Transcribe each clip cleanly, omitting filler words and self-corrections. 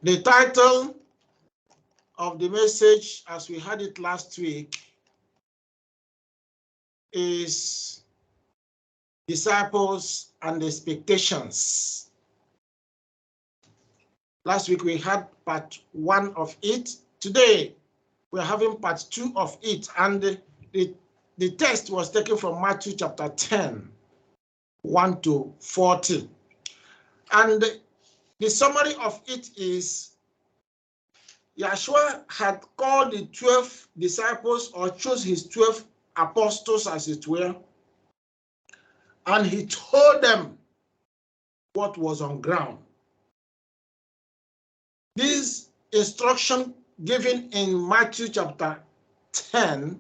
The title of the message, as we had it last week, is Disciples and Expectations. Last week we had part 1 of it. Today we're having part 2 of it, and the text was taken from Matthew chapter 10, 1 to 40. And the summary of it is Yeshua had called the 12 disciples, or chose his 12 apostles, as it were, and he told them what was on ground. This instruction given in Matthew chapter 10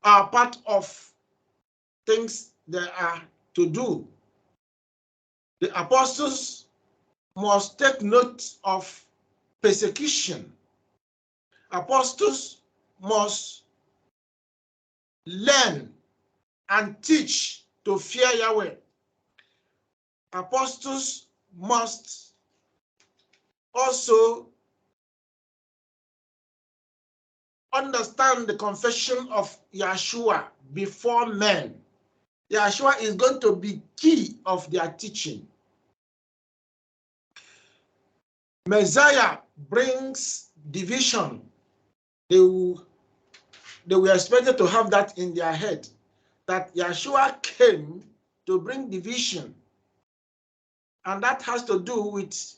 are part of things they are to do. The apostles must take note of persecution. Apostles must learn and teach to fear Yahweh. Apostles must also understand the confession of Yeshua before men. Yeshua is going to be key of their teaching. Messiah brings division. They were expected to have that in their head, that Yeshua came to bring division. And that has to do with,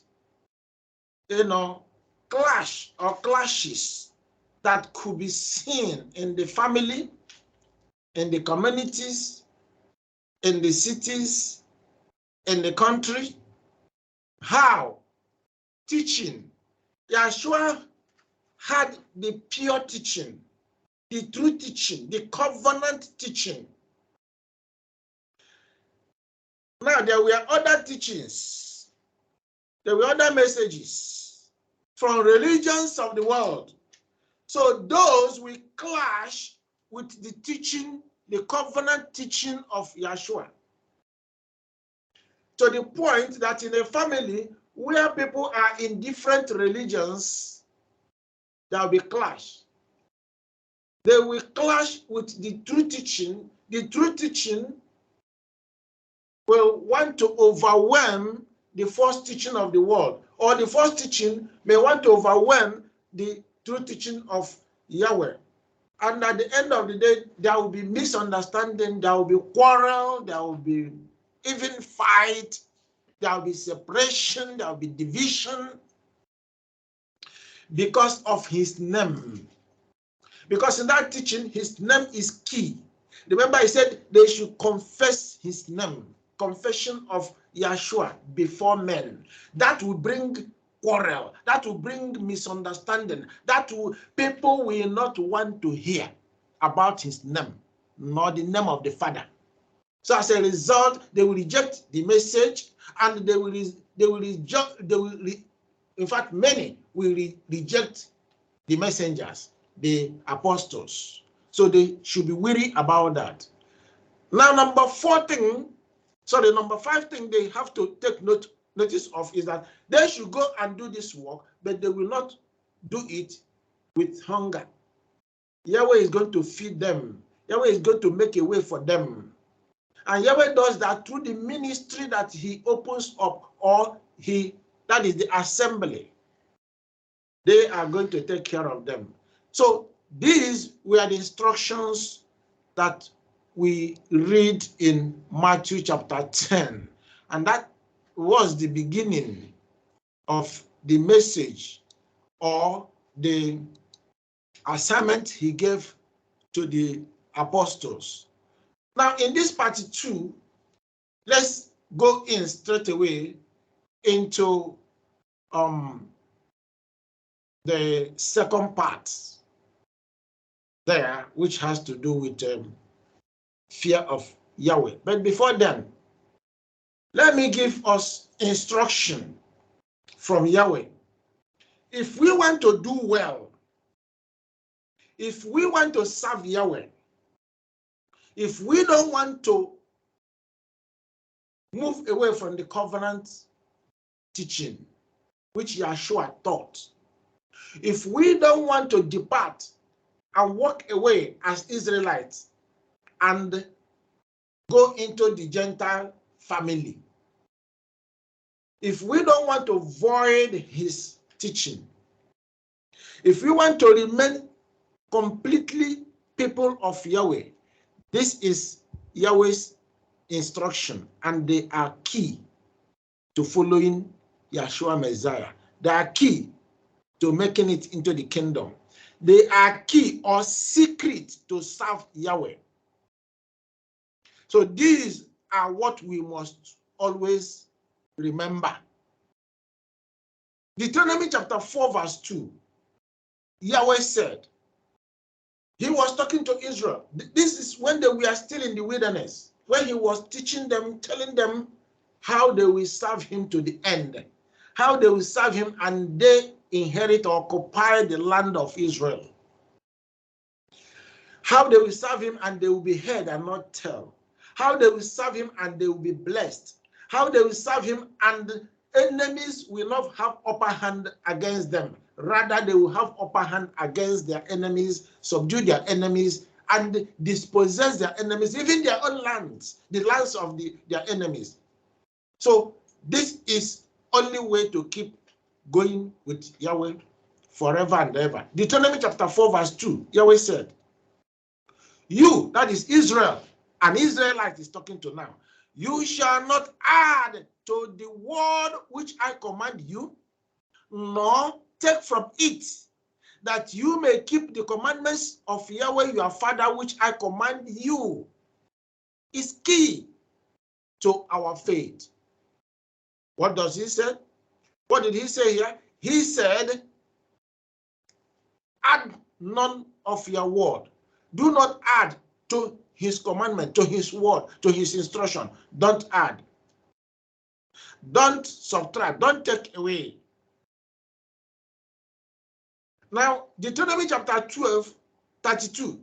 clash or clashes that could be seen in the family, in the communities, in the cities, in the country. How? Teaching. Yeshua had the pure teaching, the true teaching, the covenant teaching. Now, there were other teachings, there were other messages from religions of the world. So those will clash with the teaching, the covenant teaching of Yeshua. To the point that in a family where people are in different religions, there will be clash. They will clash with the true teaching. The true teaching will want to overwhelm the false teaching of the world, or the false teaching may want to overwhelm the true teaching of Yahweh. And at the end of the day, there will be misunderstanding, there will be quarrel, there will be even fight, there will be separation, there will be division because of his name. Because in that teaching, his name is key. Remember, he said they should confess his name, confession of Yeshua before men. That will bring quarrel, that will bring misunderstanding, people will not want to hear about his name, nor the name of the Father. So as a result, they will reject the message, and in fact, many will reject the messengers, the apostles. So they should be wary about that. Now, number 5 thing they have to take notice of is that they should go and do this work, but they will not do it with hunger. Yahweh is going to feed them. Yahweh is going to make a way for them. And Yahweh does that through the ministry that he opens up, that is the assembly. They are going to take care of them. So these were the instructions that we read in Matthew chapter 10. And that was the beginning of the message or the assignment he gave to the apostles. Now, in this part 2, let's go in straight away into the second part there, which has to do with fear of Yahweh. But before then, let me give us instruction from Yahweh. If we want to do well, if we want to serve Yahweh, if we don't want to move away from the covenant teaching, which Yeshua taught. If we don't want to depart and walk away as Israelites and go into the Gentile family, if we don't want to void his teaching, if we want to remain completely people of Yahweh, this is Yahweh's instruction, and they are key to following Yeshua Messiah. They are key to making it into the kingdom. They are key or secret to serve Yahweh. So these are what we must always remember. Deuteronomy chapter 4 verse 2, Yahweh said, he was talking to Israel. This is when they were still in the wilderness, when he was teaching them, telling them how they will serve him to the end, how they will serve him and they inherit or occupy the land of Israel, how they will serve him and they will be head and not tail, how they will serve him and they will be blessed, how they will serve him and enemies will not have upper hand against them. Rather, they will have upper hand against their enemies, subdue their enemies, and dispossess their enemies, even their own lands, the lands of their enemies. So this is only way to keep going with Yahweh forever and ever. Deuteronomy chapter 4 verse 2, Yahweh said, you, that is Israel, an Israelite is talking to now, you shall not add to the word which I command you, nor take from it, that you may keep the commandments of Yahweh your Father, which I command you, is key to our faith. What does he say? What did he say here? He said, add none of your word. Do not add to his commandment, to his word, to his instruction. Don't add. Don't subtract. Don't take away. Now, Deuteronomy chapter 12, 32,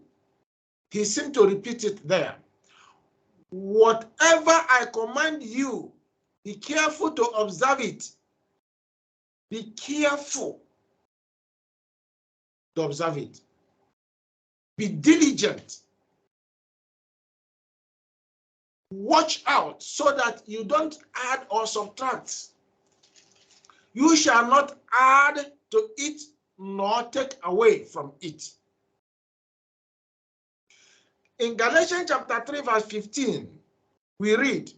he seemed to repeat it there. Whatever I command you, be careful to observe it. Be careful to observe it. Be diligent. Watch out so that you don't add or subtract. You shall not add to it nor take away from it. In Galatians chapter 3 verse 15, we read,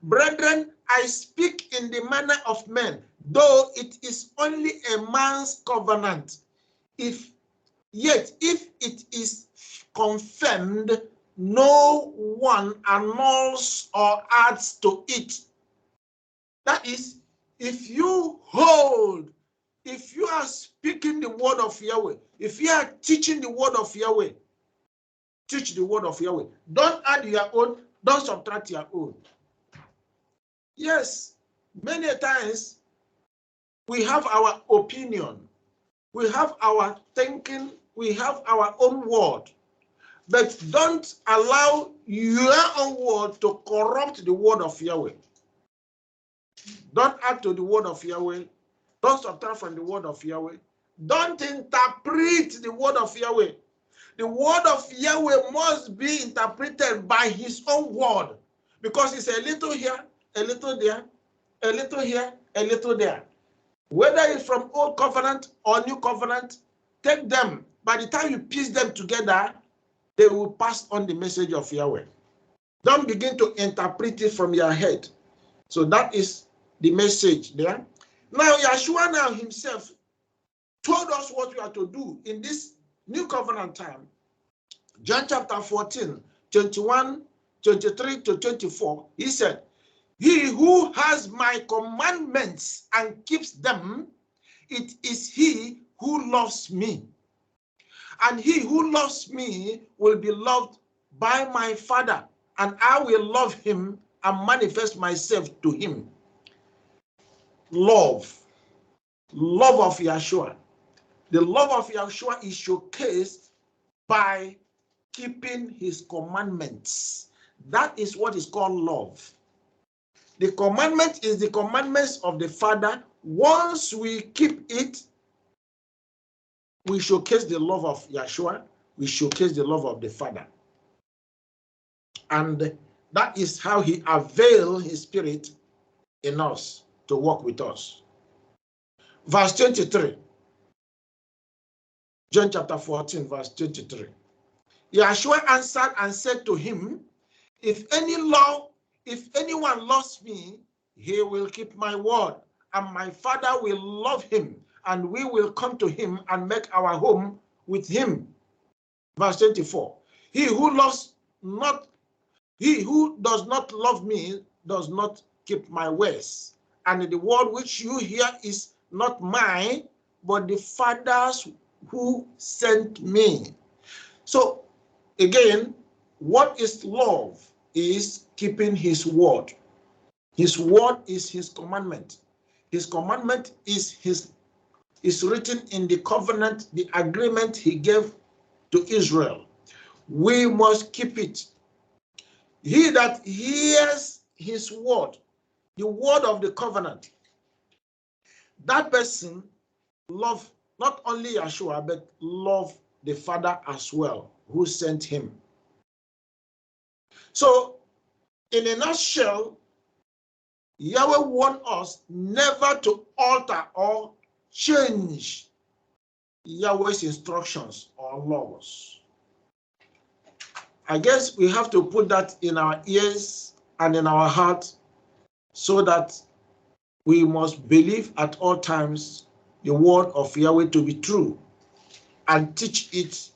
brethren, I speak in the manner of men, though it is only a man's covenant. Yet if it is confirmed, no one annuls or adds to it. That is, if you are speaking the word of Yahweh, if you are teaching the word of Yahweh, teach the word of Yahweh. Don't add your own, don't subtract your own. Yes, many times we have our opinion, we have our thinking, we have our own word, but don't allow your own word to corrupt the word of Yahweh. Don't add to the word of Yahweh. Don't subtract from the word of Yahweh. Don't interpret the word of Yahweh. The word of Yahweh must be interpreted by his own word, because it's a little here, a little there, a little here, a little there. Whether it's from old covenant or new covenant, take them. By the time you piece them together, they will pass on the message of Yahweh. Don't begin to interpret it from your head. So that is the message there. Now, Yeshua now himself told us what we are to do in this new covenant time. John chapter 14, 21, 23 to 24, he said, he who has my commandments and keeps them, it is he who loves me. And he who loves me will be loved by my Father, and I will love him and manifest myself to him. Love of Yeshua. The love of Yeshua is showcased by keeping his commandments. That is what is called love. The commandment is the commandments of the Father. Once we keep it, we showcase the love of Yeshua. We showcase the love of the Father. And that is how he avails his spirit in us to work with us. Verse 23. John chapter 14, verse 23. Yeshua answered and said to him, if anyone loves me, he will keep my word, and my Father will love him, and we will come to him and make our home with him. Verse 24. He who does not love me does not keep my words, and the word which you hear is not mine, but the Father's who sent me. So again, what is love? Is keeping his word. His word is his commandment. His commandment is written in the covenant, the agreement he gave to Israel. We must keep it. He that hears his word, the word of the covenant, that person love not only Yeshua, but love the Father as well, who sent him. So, in a nutshell, Yahweh wants us never to alter or change Yahweh's instructions or laws. I guess we have to put that in our ears and in our heart, so that we must believe at all times the word of Yahweh to be true and teach it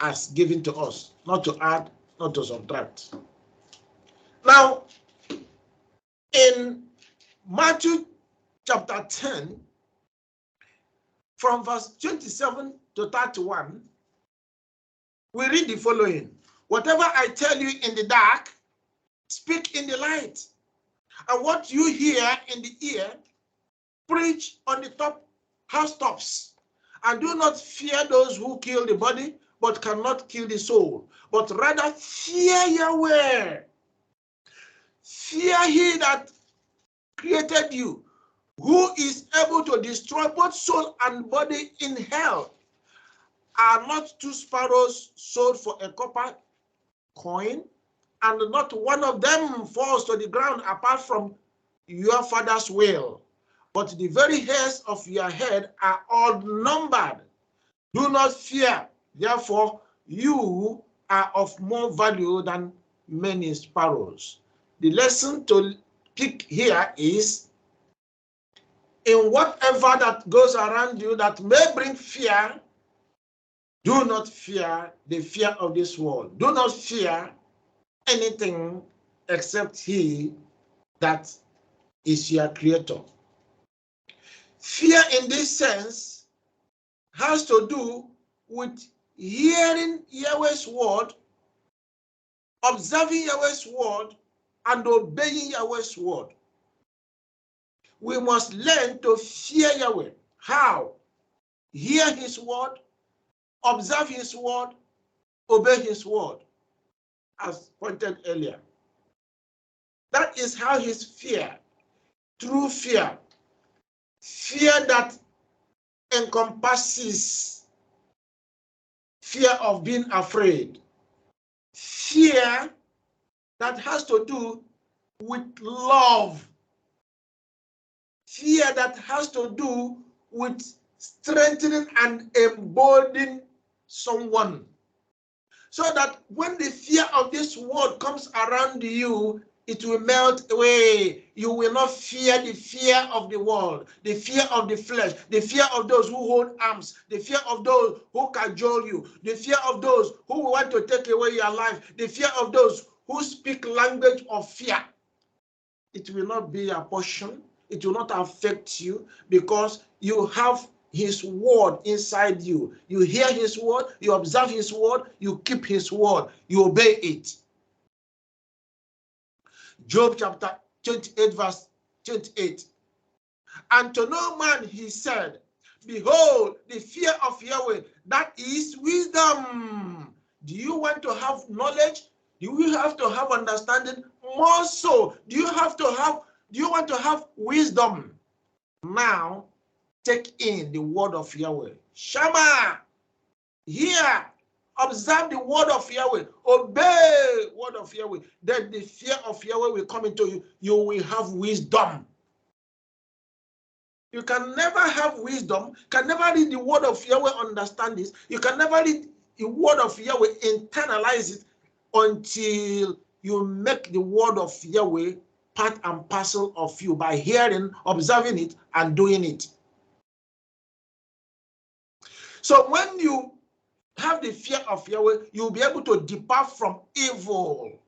as given to us, not to add, not to subtract. Now, in Matthew chapter 10, from verse 27 to 31, we read the following. Whatever I tell you in the dark, speak in the light. And what you hear in the ear, preach on the housetops. And do not fear those who kill the body, but cannot kill the soul. But rather fear Yahweh. Fear he that created you, who is able to destroy both soul and body in hell. Are not 2 sparrows sold for a copper coin, and not one of them falls to the ground apart from your Father's will? But the very hairs of your head are all numbered. Do not fear, therefore you are of more value than many sparrows. The lesson to pick here is, in whatever that goes around you that may bring fear, do not fear the fear of this world. Do not fear anything except he that is your creator. Fear in this sense has to do with hearing Yahweh's word, observing Yahweh's word, and obeying Yahweh's word. We must learn to fear Yahweh. How? Hear his word, observe his word, obey his word, as pointed earlier. That is how his fear, true fear, fear that encompasses fear of being afraid, fear that has to do with love, fear that has to do with strengthening and emboldening someone, so that when the fear of this world comes around you, it will melt away. You will not fear the fear of the world, the fear of the flesh, the fear of those who hold arms, the fear of those who cajole you, the fear of those who want to take away your life, the fear of those who speak language of fear. It will not be a portion. It will not affect you, because you have his word inside you. You hear his word, you observe his word, you keep his word, you obey it. Job chapter 28, verse 28. And to no man he said, behold, the fear of Yahweh, that is wisdom. Do you want to have knowledge? Do you have to have understanding? More so, do you want to have wisdom? Now, take in the word of Yahweh. Shama, hear, observe the word of Yahweh, obey the word of Yahweh. Then the fear of Yahweh will come into you. You will have wisdom. You can never have wisdom, can never read the word of Yahweh, understand this. You can never read the word of Yahweh, internalize it, until you make the word of Yahweh part and parcel of you by hearing, observing it, and doing it. So when you have the fear of Yahweh, you'll be able to depart from evil.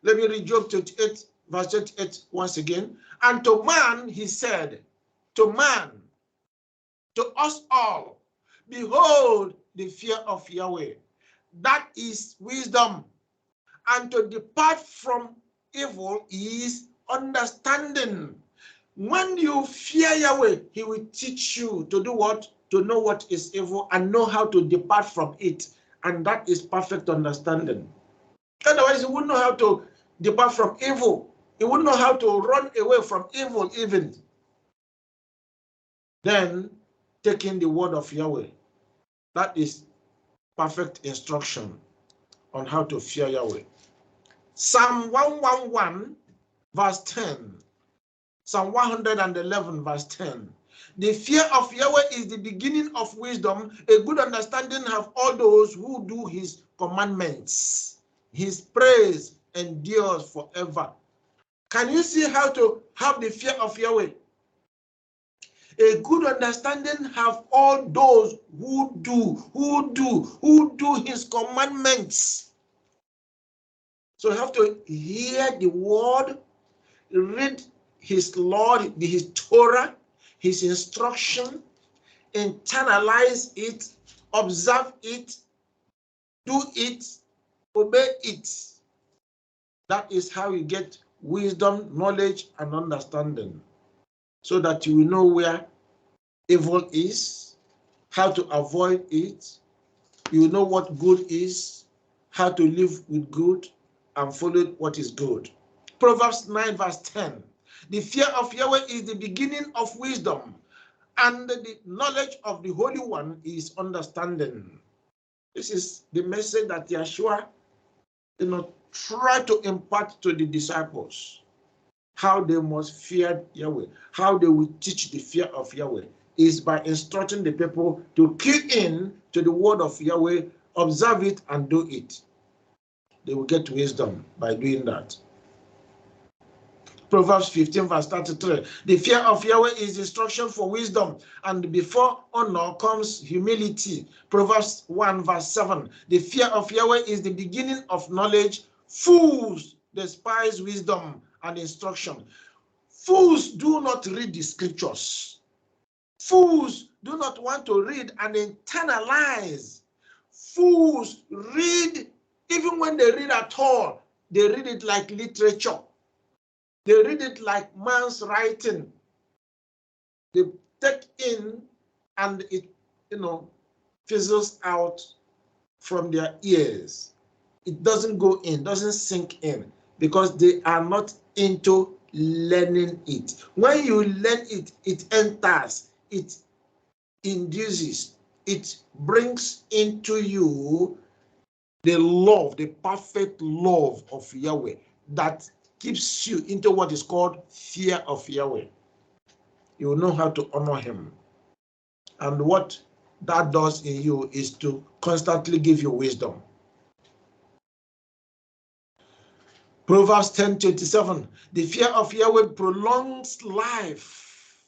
Let me read Job 28, verse 28 once again. And to man, he said, to man, to us all, behold the fear of Yahweh. That is wisdom. And to depart from evil is understanding. When you fear Yahweh, he will teach you to do what? To know what is evil and know how to depart from it. And that is perfect understanding. Otherwise, you wouldn't know how to depart from evil. You wouldn't know how to run away from evil even. Then, taking the word of Yahweh. That is perfect instruction on how to fear Yahweh. Psalm 111, verse 10. Psalm 111, verse 10. The fear of Yahweh is the beginning of wisdom. A good understanding have all those who do his commandments. His praise endures forever. Can you see how to have the fear of Yahweh? A good understanding have all those who do his commandments. So you have to hear the word, read his law, his Torah, his instruction, internalize it, observe it, do it, obey it. That is how you get wisdom, knowledge, and understanding, so that you will know where evil is, how to avoid it. You know what good is, how to live with good, and follow what is good. Proverbs 9, verse 10. The fear of Yahweh is the beginning of wisdom, and the knowledge of the Holy One is understanding. This is the message that Yeshua, tried to impart to the disciples. How they must fear Yahweh, how they will teach the fear of Yahweh, is by instructing the people to key in to the word of Yahweh, observe it, and do it. They will get wisdom by doing that. Proverbs 15, verse 33. The fear of Yahweh is instruction for wisdom, and before honor comes humility. Proverbs 1, verse 7. The fear of Yahweh is the beginning of knowledge. Fools despise wisdom and instruction. Fools do not read the scriptures. Fools do not want to read and internalize. Fools read, even when they read at all, they read it like literature. They read it like man's writing. They take in and it, fizzles out from their ears. It doesn't go in, doesn't sink in, because they are not into learning it. When you learn it, it enters, it induces, it brings into you the love, the perfect love of Yahweh that keeps you into what is called fear of Yahweh. You will know how to honor him. And what that does in you is to constantly give you wisdom. Proverbs 10:27. The fear of Yahweh prolongs life,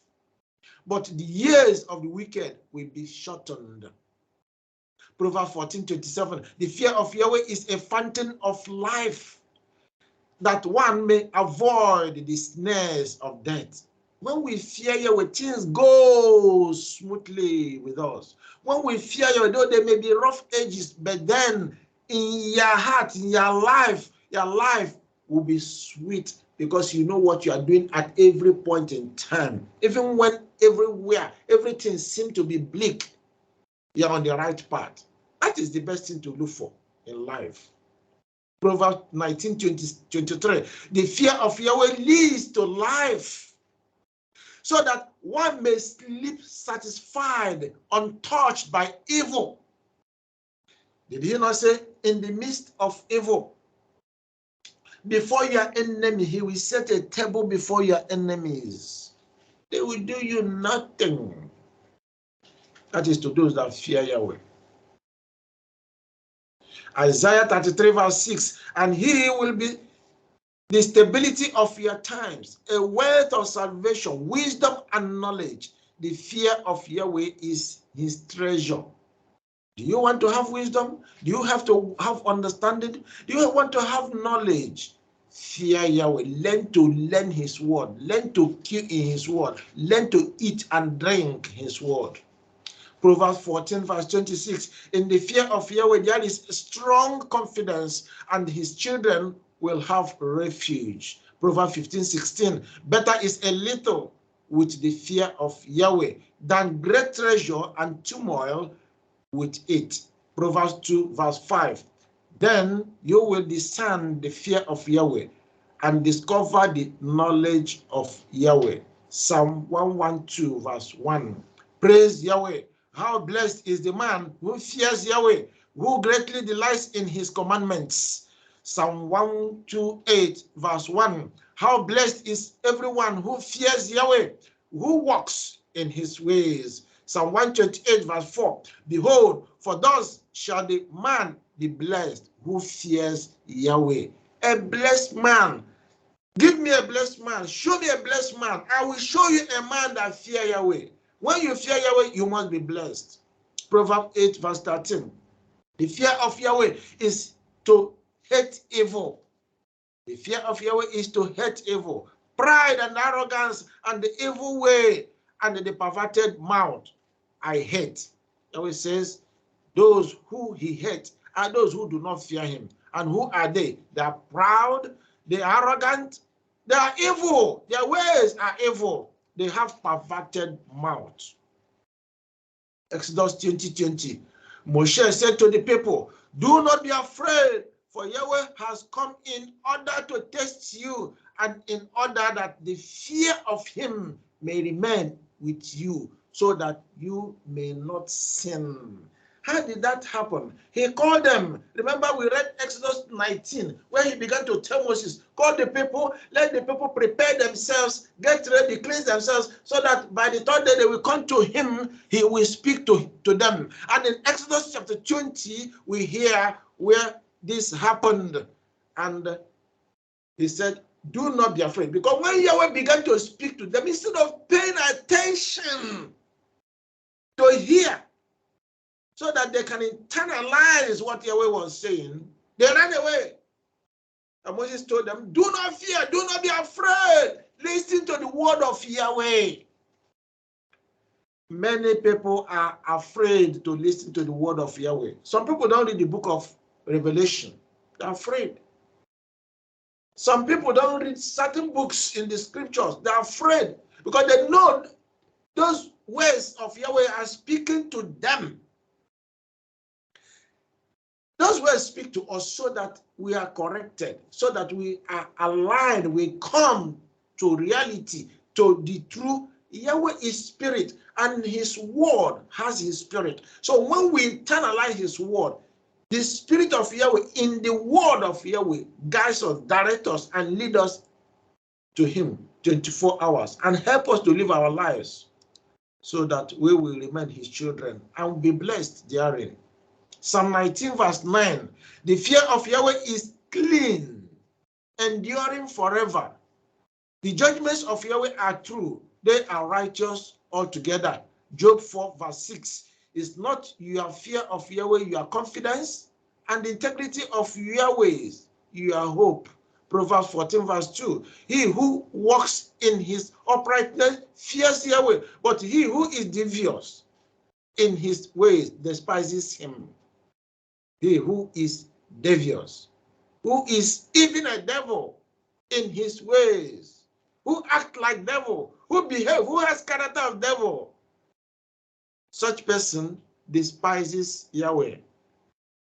but the years of the wicked will be shortened. Proverbs 14:27. The fear of Yahweh is a fountain of life, that one may avoid the snares of death. When we fear Yahweh, things go smoothly with us. When we fear Yahweh, though there may be rough edges, but then in your heart, in your life will be sweet, because you know what you are doing at every point in time. Even when everywhere, everything seems to be bleak, you're on the right path. That is the best thing to look for. in life. Proverbs 19:23. The fear of Yahweh leads to life, so that one may sleep satisfied, untouched by evil. Did he not say, in the midst of evil, before your enemy, he will set a table before your enemies. They will do you nothing. That is to those that fear Yahweh. Isaiah 33 verse 6, and he will be the stability of your times, a wealth of salvation, wisdom and knowledge. The fear of Yahweh is his treasure. Do you want to have wisdom? Do you have to have understanding? Do you want to have knowledge? Fear Yahweh. Learn his word. Learn to keep in his word. Learn to eat and drink his word. Proverbs 14 verse 26. In the fear of Yahweh there is strong confidence, and his children will have refuge. Proverbs 15:16. Better is a little with the fear of Yahweh than great treasure and turmoil with it. Proverbs 2 verse 5. Then you will discern the fear of Yahweh and discover the knowledge of Yahweh. Psalm 112 verse 1. Praise Yahweh. How blessed is the man who fears Yahweh, who greatly delights in his commandments. Psalm 128 verse 1. How blessed is everyone who fears Yahweh, who walks in his ways. Psalm 128 verse 4. Behold, for thus shall the man be blessed who fears Yahweh. A blessed man. Give me a blessed man. Show me a blessed man. I will show you a man that fears Yahweh. When you fear Yahweh, you must be blessed. Proverbs 8 verse 13. The fear of Yahweh is to hate evil. The fear of Yahweh is to hate evil. Pride and arrogance and the evil way and the perverted mouth I hate. Yahweh says, those who he hates are those who do not fear him. And who are they? They are proud, they are arrogant, they are evil. Their ways are evil. They have perverted mouth. Exodus 20:20. Moshe said to the people, do not be afraid, for Yahweh has come in order to test you, and in order that the fear of him may remain with you, so that you may not sin. How did that happen? He called them. Remember, we read Exodus 19, where he began to tell Moses, call the people, let the people prepare themselves, get ready, cleanse themselves, so that by the third day they will come to him, he will speak to them. And in Exodus chapter 20, we hear where this happened. And he said, do not be afraid. Because when Yahweh began to speak to them, instead of paying attention to hear, so that they can internalize what Yahweh was saying, they ran away. And Moses told them, do not fear, do not be afraid. Listen to the word of Yahweh. Many people are afraid to listen to the word of Yahweh. Some people don't read the book of Revelation. They're afraid. Some people don't read certain books in the scriptures. They're afraid because they know those words of Yahweh are speaking to them. Those words speak to us so that we are corrected, so that we are aligned, we come to reality, to the true. Yahweh is spirit, and his word has his spirit. So when we internalize his word, the spirit of Yahweh in the word of Yahweh guides us, directs us, and leads us to him 24 hours and help us to live our lives so that we will remain his children and be blessed therein. Psalm 19 verse 9, the fear of Yahweh is clean, enduring forever. The judgments of Yahweh are true, they are righteous altogether. Job 4 verse 6, is not your fear of Yahweh your confidence, and the integrity of Yahweh your hope. Proverbs 14 verse 2, he who walks in his uprightness fears Yahweh, but he who is devious in his ways despises him. He who is devious, who is even a devil in his ways, who act like devil, who behave, who has character of devil, such person despises Yahweh.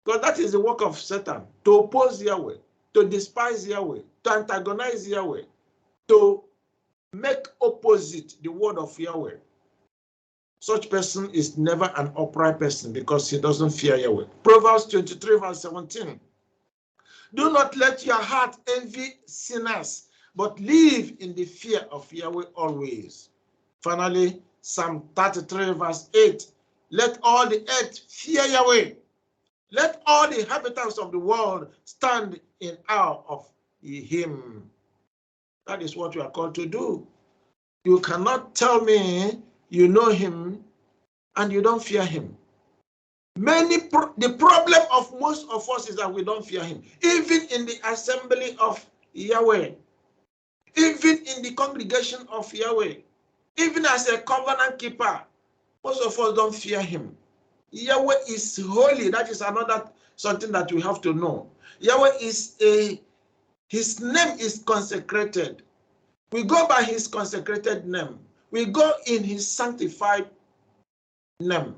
Because that is the work of Satan, to oppose Yahweh, to despise Yahweh, to antagonize Yahweh, to make opposite the word of Yahweh. Such person is never an upright person because he doesn't fear Yahweh. Proverbs 23 verse 17. Do not let your heart envy sinners, but live in the fear of Yahweh always. Finally, Psalm 33 verse 8. Let all the earth fear Yahweh. Let all the inhabitants of the world stand in awe of him. That is what we are called to do. You cannot tell me you know him and you don't fear him. The problem of most of us is that we don't fear him. Even in the assembly of Yahweh, even in the congregation of Yahweh, even as a covenant keeper, most of us don't fear him. Yahweh is holy. That is another something that we have to know. Yahweh is his name is consecrated. We go by his consecrated name. We go in his sanctified name.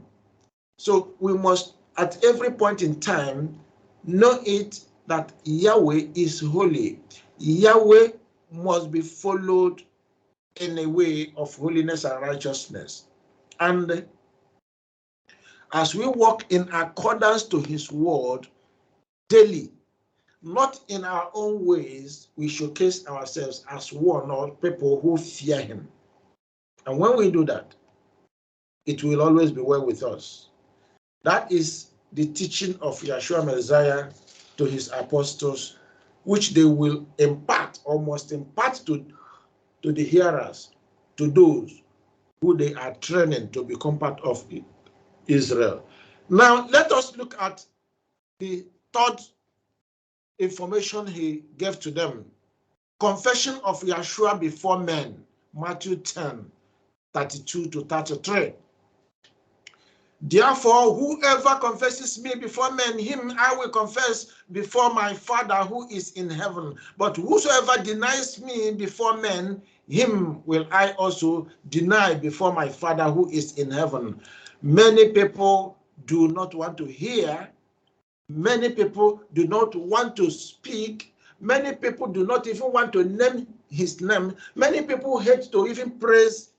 So we must, at every point in time, know it that Yahweh is holy. Yahweh must be followed in a way of holiness and righteousness. And as we walk in accordance to his word daily, not in our own ways, we showcase ourselves as one or people who fear him. And when we do that, it will always be well with us. That is the teaching of Yeshua Messiah to his apostles, which they will impart or must impart to the hearers, to those who they are training to become part of Israel. Now, let us look at the third information he gave to them. Confession of Yeshua before men, Matthew 10, 32 to 33. Therefore, whoever confesses me before men, him I will confess before my Father who is in heaven. But whosoever denies me before men, him will I also deny before my Father who is in heaven. Many people do not want to hear. Many people do not want to speak. Many people do not even want to name his name. Many people hate to even praise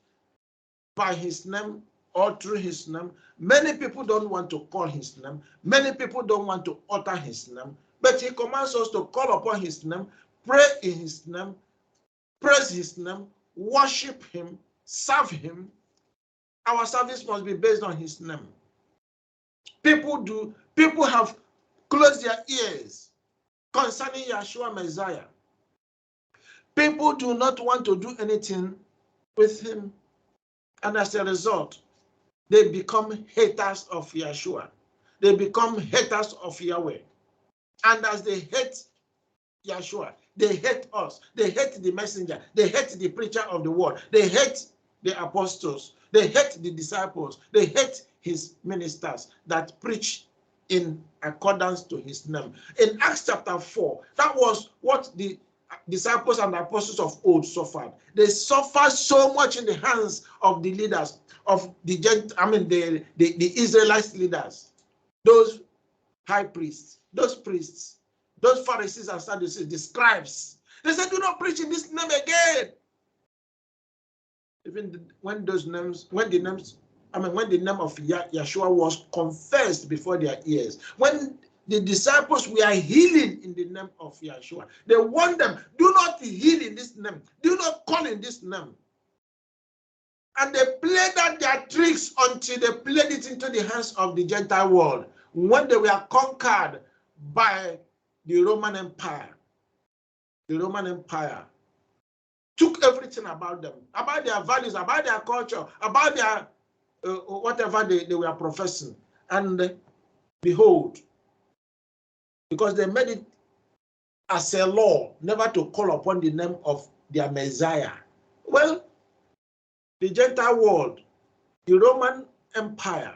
by his name or through his name. Many people don't want to call his name. Many people don't want to utter his name. But he commands us to call upon his name, pray in his name, praise his name, worship him, serve him. Our service must be based on his name. People have closed their ears concerning Yeshua Messiah. People do not want to do anything with him. And as a result, they become haters of Yeshua. They become haters of Yahweh. And as they hate Yeshua, they hate us. They hate the messenger. They hate the preacher of the word. They hate the apostles. They hate the disciples. They hate his ministers that preach in accordance to his name. In Acts chapter 4, that was what the disciples and the apostles of old suffered. They suffered so much in the hands of the leaders of the Israelite leaders, those high priests, those priests, those Pharisees and Sadducees, the scribes. They said, do not preach in this name again. Even when the name of Yeshua was confessed before their ears, when the disciples were healing in the name of Yeshua, they warned them, do not heal in this name, do not call in this name. And they played out their tricks until they played it into the hands of the Gentile world. When they were conquered by the Roman Empire, took everything about them, about their values, about their culture, about their whatever they were professing. And behold, because they made it as a law never to call upon the name of their Messiah. Well, the Gentile world, the Roman Empire,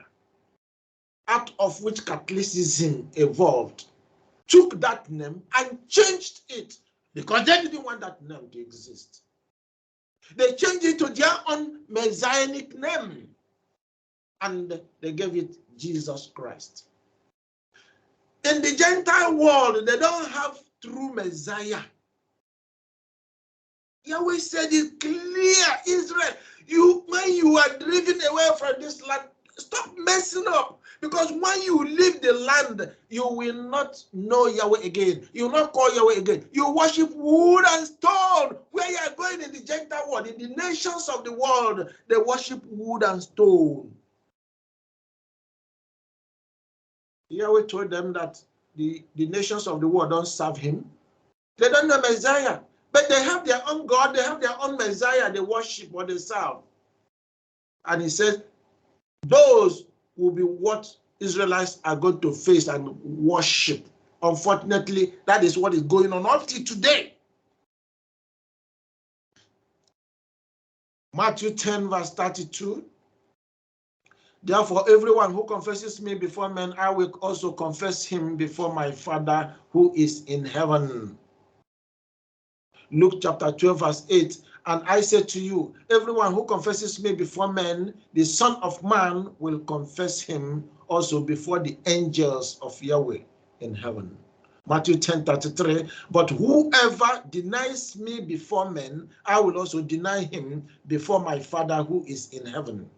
out of which Catholicism evolved, took that name and changed it because they didn't want that name to exist. They changed it to their own messianic name and they gave it Jesus Christ. In the Gentile world, they don't have true Messiah. Yahweh said it clear, Israel, when you are driven away from this land, stop messing up. Because when you leave the land, you will not know Yahweh again. You will not call Yahweh again. You worship wood and stone. Where you are going in the Gentile world, in the nations of the world, they worship wood and stone. Yahweh told them that the nations of the world don't serve him. They don't know Messiah. But they have their own God, they have their own Messiah, they worship or they serve. And he says, those will be what Israelites are going to face and worship. Unfortunately, that is what is going on up to today. Matthew 10, verse 32. Therefore, everyone who confesses me before men, I will also confess him before my Father who is in heaven. Luke chapter 12, verse 8. And I say to you, everyone who confesses me before men, the Son of Man will confess him also before the angels of Yahweh in heaven. Matthew 10:33. But whoever denies me before men, I will also deny him before my Father who is in heaven.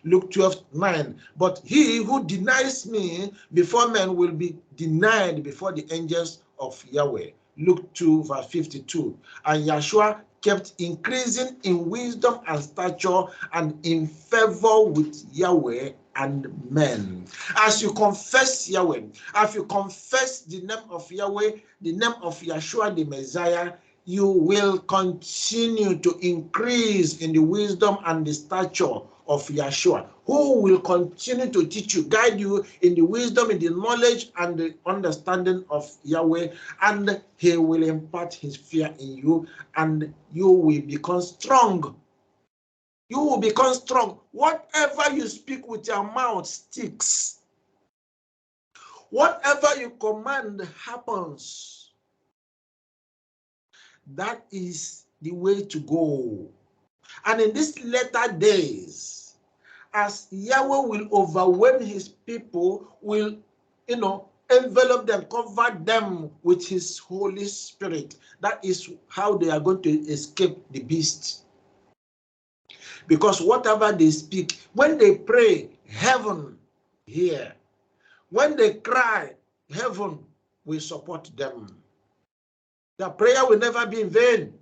Luke 12:9. But he who denies me before men will be denied before the angels of Yahweh. Luke 2, verse 52. And Yeshua kept increasing in wisdom and stature and in favor with Yahweh and men. As you confess Yahweh, as you confess the name of Yahweh, the name of Yeshua the Messiah, you will continue to increase in the wisdom and the stature of Yeshua, who will continue to teach you, guide you in the wisdom, in the knowledge, and the understanding of Yahweh, and he will impart his fear in you, and you will become strong. You will become strong. Whatever you speak with your mouth sticks. Whatever you command happens. That is the way to go. And in these latter days, as Yahweh will overwhelm his people, will, envelop them, cover them with his Holy Spirit. That is how they are going to escape the beast. Because whatever they speak, when they pray, heaven hear. When they cry, heaven will support them. Their prayer will never be in vain.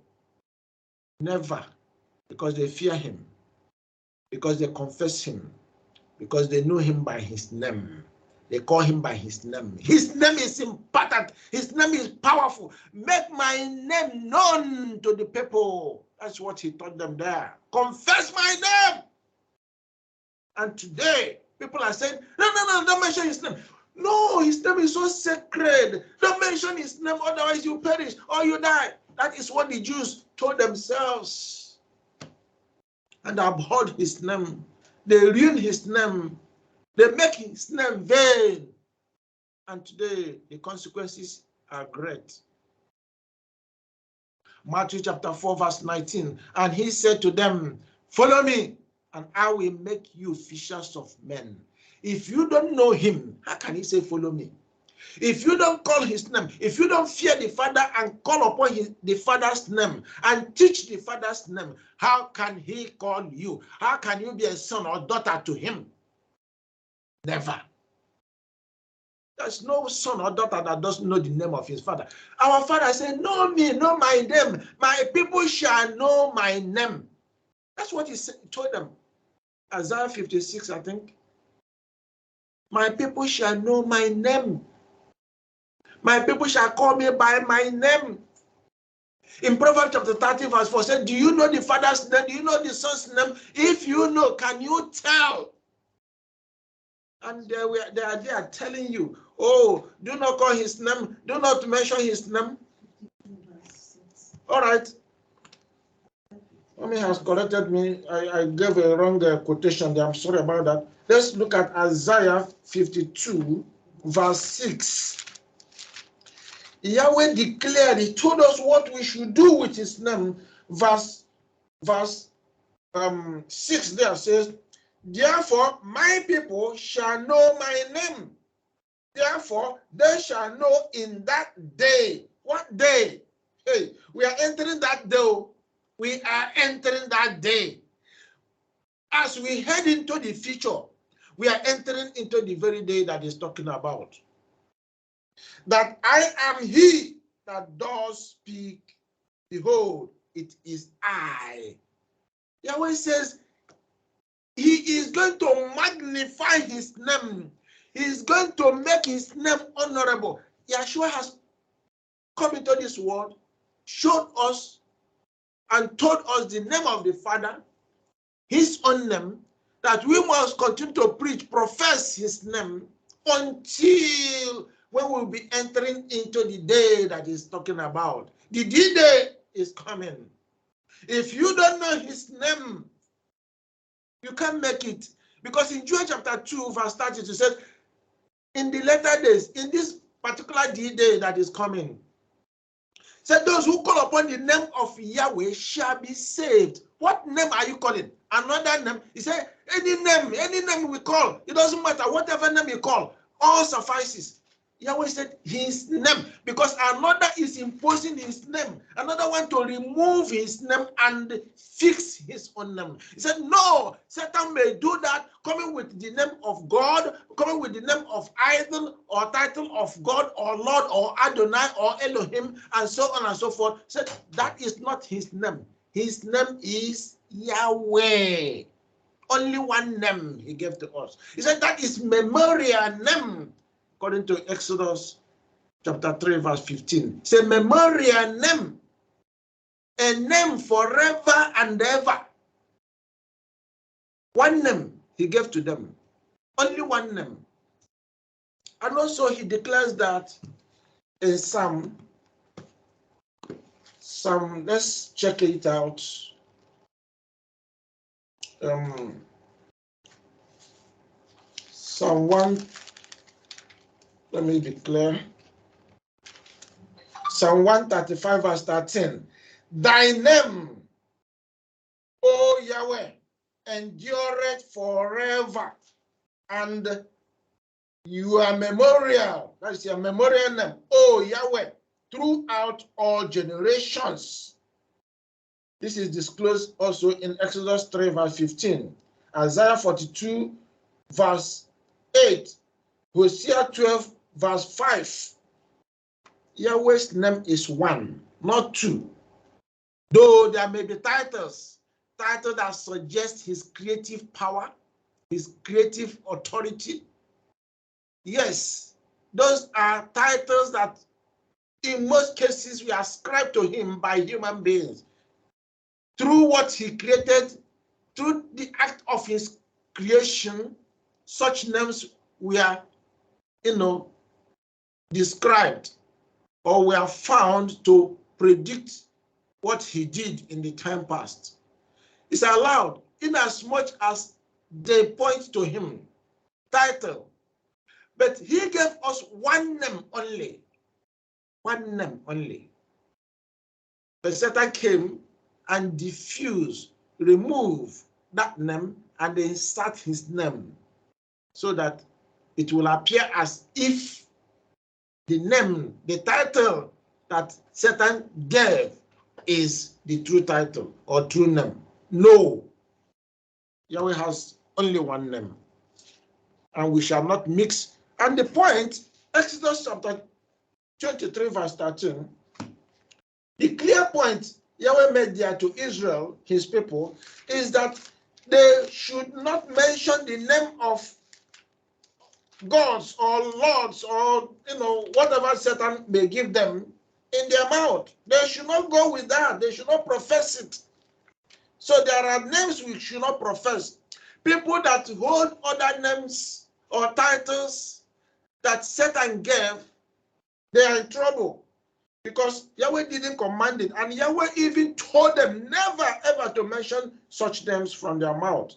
Never. Because they fear him. Because they confess him. Because they know him by his name. They call him by his name. His name is important. His name is powerful. Make my name known to the people. That's what he taught them there. Confess my name. And today, people are saying, no, don't mention his name. No, his name is so sacred. Don't mention his name, otherwise you perish or you die. That is what the Jews told themselves. And abhorred his name. They ruin his name. They make his name vain. And today, the consequences are great. Matthew chapter 4, verse 19. And he said to them, follow me, and I will make you fishers of men. If you don't know him, how can he say, follow me? If you don't call his name, if you don't fear the Father and call upon the Father's name and teach the Father's name, how can he call you? How can you be a son or daughter to him? Never. There's no son or daughter that doesn't know the name of his Father. Our Father said, know me, know my name. My people shall know my name. That's what he told them. Isaiah 56, I think. My people shall know my name. My people shall call me by my name. In Proverbs chapter 30, verse 4, said, do you know the Father's name? Do you know the Son's name? If you know, can you tell? And they are there telling you, oh, do not call his name. Do not mention his name. All right. Mommy has corrected me. I gave a wrong quotation there. I'm sorry about that. Let's look at Isaiah 52, verse 6. Yahweh declared, he told us what we should do with his name. Verse 6 there says, therefore my people shall know my name. Therefore, they shall know in that day. What day? Hey, we are entering that day. We are entering that day. As we head into the future, we are entering into the very day that is talking about. That I am he that does speak. Behold, it is I. Yahweh says he is going to magnify his name. He is going to make his name honorable. Yeshua has come into this world, showed us and told us the name of the Father, his own name, that we must continue to preach, profess his name until when we'll be entering into the day that he's talking about. The D-Day is coming. If you don't know his name, you can't make it. Because in Joel chapter 2, verse 30, it says, in the latter days, in this particular D-Day that is coming, said those who call upon the name of Yahweh shall be saved. What name are you calling? Another name? He said, any name we call, it doesn't matter, whatever name you call, all suffices. Yahweh said his name, because another is imposing his name, another one to remove his name and fix his own name. He said, no, Satan may do that, coming with the name of God, coming with the name of idol or title of God or Lord or Adonai or Elohim, and so on and so forth. He said that is not his name. His name is Yahweh. Only one name he gave to us. He said that is memorial name. According to Exodus chapter 3, verse 15. It's a memorial name. A name forever and ever. One name he gave to them. Only one name. And also he declares that in Psalm, let's check it out. Psalm 1, let me declare. Psalm 135, verse 13. Thy name, O Yahweh, endureth forever, and your memorial, that is your memorial name, O Yahweh, throughout all generations. This is disclosed also in Exodus 3, verse 15, Isaiah 42, verse 8, Hosea 12, verse 5. Yahweh's name is one, not two. Though there may be titles that suggest his creative power, his creative authority. Yes, those are titles that in most cases we ascribe to him by human beings. Through what he created, through the act of his creation, such names were, described or were found to predict what he did in the time past. It's allowed in as much as they point to him, title. But he gave us one name only. One name only. But Satan came and diffused, remove that name and insert his name so that it will appear as if the name, the title that Satan gave is the true title or true name. No. Yahweh has only one name. And we shall not mix. And the point, Exodus chapter 23, verse 13, the clear point Yahweh made there to Israel, his people, is that they should not mention the name of gods or lords or whatever Satan may give them in their mouth. They should not go with that. They should not profess it. So there are names we should not profess. People that hold other names or titles that Satan gave, they are in trouble because Yahweh didn't command it. And Yahweh even told them never ever to mention such names from their mouth.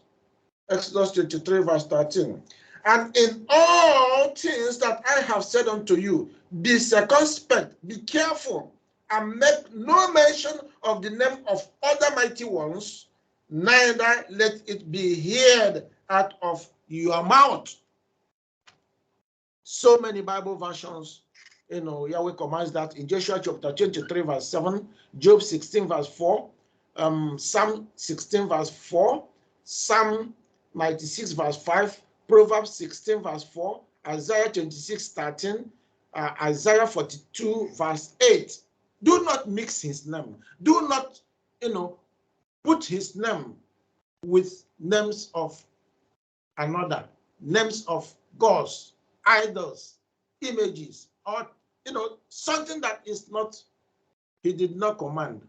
Exodus 23, verse 13. And in all things that I have said unto you, be circumspect, be careful, and make no mention of the name of other mighty ones, neither let it be heard out of your mouth. So many Bible versions, Yahweh commands that in Joshua chapter 23, verse 7, Job 16, verse 4, Psalm 16, verse 4, Psalm 96, verse 5, Proverbs 16, verse 4, Isaiah 26, 13, Isaiah 42, verse 8. Do not mix his name. Do not, put his name with names of another, names of gods, idols, images, or something that is not, he did not command.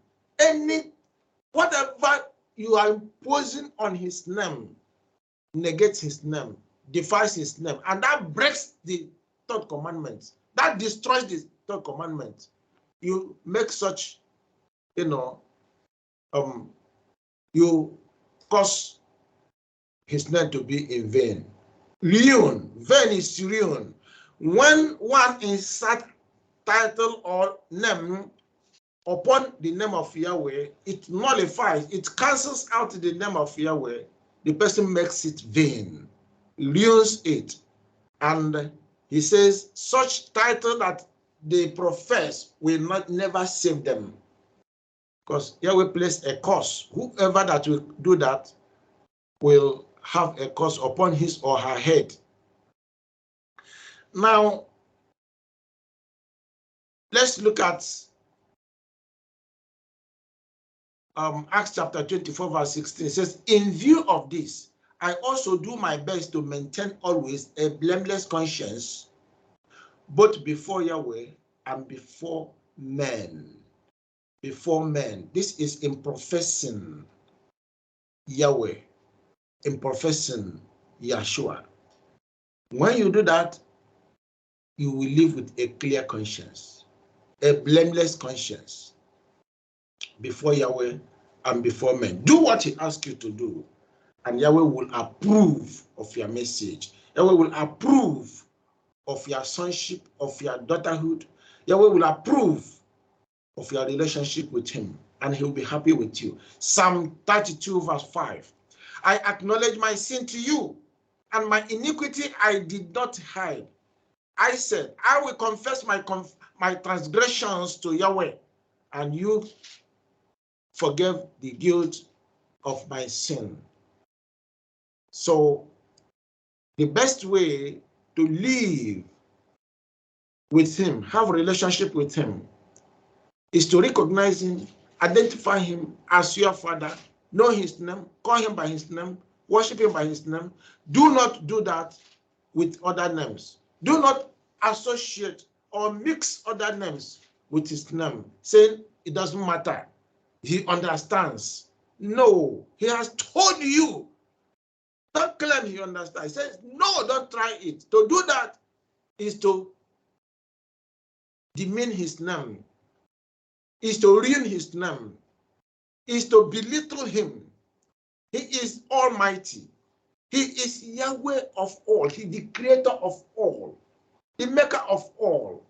Whatever you are imposing on his name negates his name, defies his name, and that breaks the third commandment. That destroys the third commandment. You make such, you cause his name to be in vain. Ruin, vain is ruin. When one insert title or name upon the name of Yahweh, it nullifies, it cancels out the name of Yahweh. The person makes it vain, ruins it. And he says, such title that they profess will never save them. Because Yahweh placed a curse. Whoever that will do that will have a curse upon his or her head. Now, let's look at Acts chapter 24, verse 16. It says, in view of this, I also do my best to maintain always a blameless conscience, both before Yahweh and before men. Before men. This is in professing Yahweh, in professing Yeshua. When you do that, you will live with a clear conscience, a blameless conscience before Yahweh and before men. Do what he asks you to do, and Yahweh will approve of your message. Yahweh will approve of your sonship, of your daughterhood. Yahweh will approve of your relationship with him, and he will be happy with you. Psalm 32, verse 5. I acknowledge my sin to you, and my iniquity I did not hide. I said, I will confess my transgressions to Yahweh, and you forgave the guilt of my sin. So the best way to live with him, have a relationship with him, is to recognize him, identify him as your father, know his name, call him by his name, worship him by his name. Do not do that with other names. Do not associate or mix other names with his name, saying it doesn't matter. He understands. No, he has told you. Don't claim he understands. He says, no, don't try it. To do that is to demean his name, is to ruin his name, is to belittle him. He is almighty. He is Yahweh of all. He is the creator of all, the maker of all.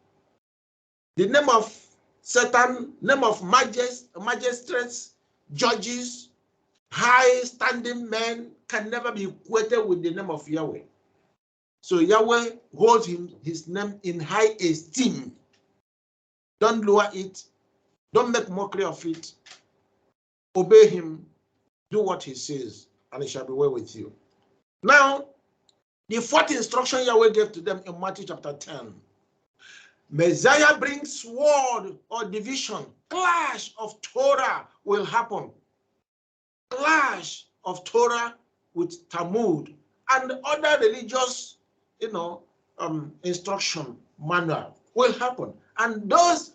The name of Satan, name of magistrates, judges, high-standing men can never be equated with the name of Yahweh. So Yahweh holds his name in high esteem. Don't lower it. Don't make mockery of it. Obey him. Do what he says, and it shall be well with you. Now, the fourth instruction Yahweh gave to them in Matthew chapter 10. Messiah brings sword or division. Clash of Torah will happen. Clash of Torah with Talmud and other religious, instruction manual will happen. And those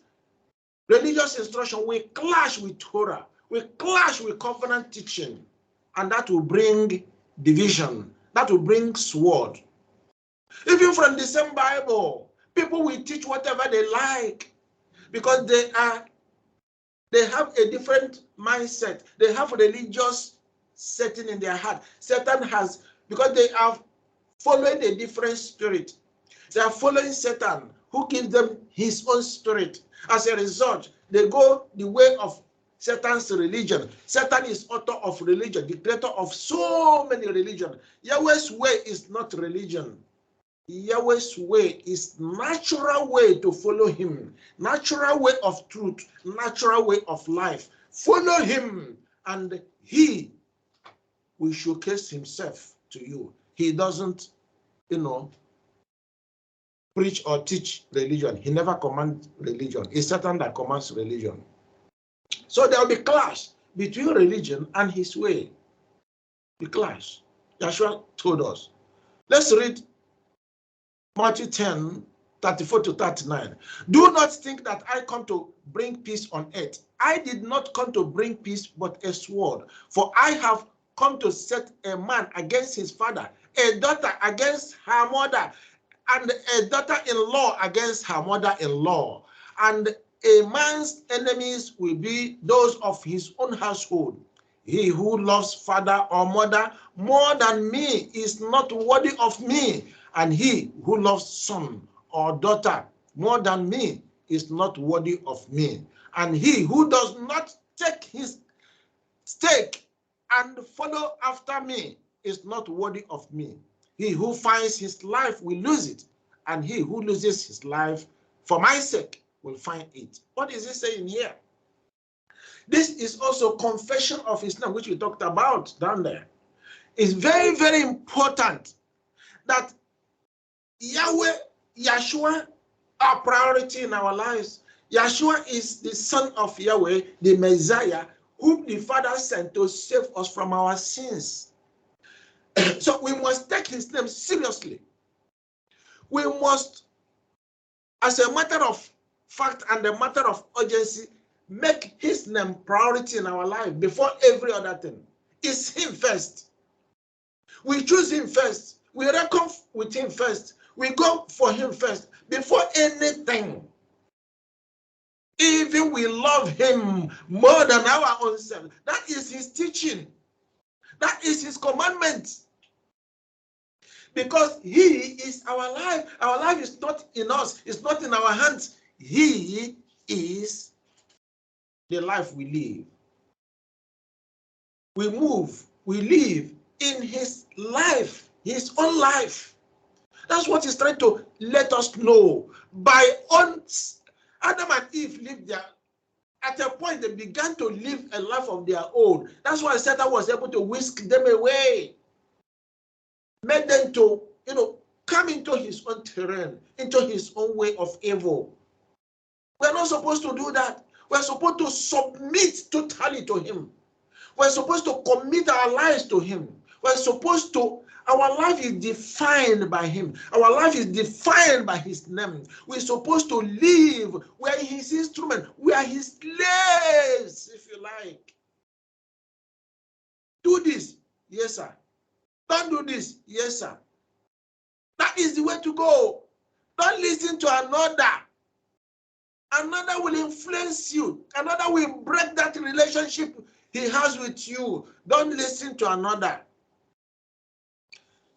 religious instruction will clash with Torah, will clash with covenant teaching, and that will bring division, that will bring sword. Even from the same Bible, people will teach whatever they like because they have a different mindset. They have a religious setting in their heart. Satan has, because they are following a different spirit. They are following Satan, who gives them his own spirit. As a result, they go the way of Satan's religion. Satan is author of religion, the creator of so many religions. Yahweh's way is not religion. Yahweh's way is natural way to follow him, natural way of truth, natural way of life. Follow him and he will showcase himself to you. He doesn't, preach or teach religion. He never commands religion. It's Satan that commands religion. So there will be clash between religion and his way. The clash. Yeshua told us. Let's read Matthew 10, 34 to 39. Do not think that I come to bring peace on earth. I did not come to bring peace, but a sword. For I have come to set a man against his father, a daughter against her mother, and a daughter-in-law against her mother-in-law. And a man's enemies will be those of his own household. He who loves father or mother more than me is not worthy of me, and he who loves son or daughter more than me is not worthy of me. And he who does not take his stake and follow after me is not worthy of me. He who finds his life will lose it, and he who loses his life for my sake will find it. What is he saying here? This is also confession of his name, which we talked about down there. It's very, very important that Yahweh, Yeshua, are priority in our lives. Yeshua is the Son of Yahweh, the Messiah, whom the Father sent to save us from our sins. So we must take his name seriously. We must, as a matter of fact and a matter of urgency, make his name priority in our life before every other thing. It's him first. We choose him first. We reckon with him first. We go for him first before anything. Even we love him more than our own self. That is his teaching. That is his commandment. Because he is our life. Our life is not in us. It's not in our hands. He is the life we live. We move, we live in his life, his own life. That's what he's trying to let us know. By ons, Adam and Eve lived there. At a point, they began to live a life of their own. That's why Satan was able to whisk them away, made them to, come into his own terrain, into his own way of evil. We're not supposed to do that. We're supposed to submit totally to him. We're supposed to commit our lives to him. We're supposed to, our life is defined by him. Our life is defined by his name. We're supposed to live. We're his instrument. We are his slaves, if you like. Do this. Yes, sir. Don't do this. Yes, sir. That is the way to go. Don't listen to another. Another will influence you. Another will break that relationship he has with you. Don't listen to another.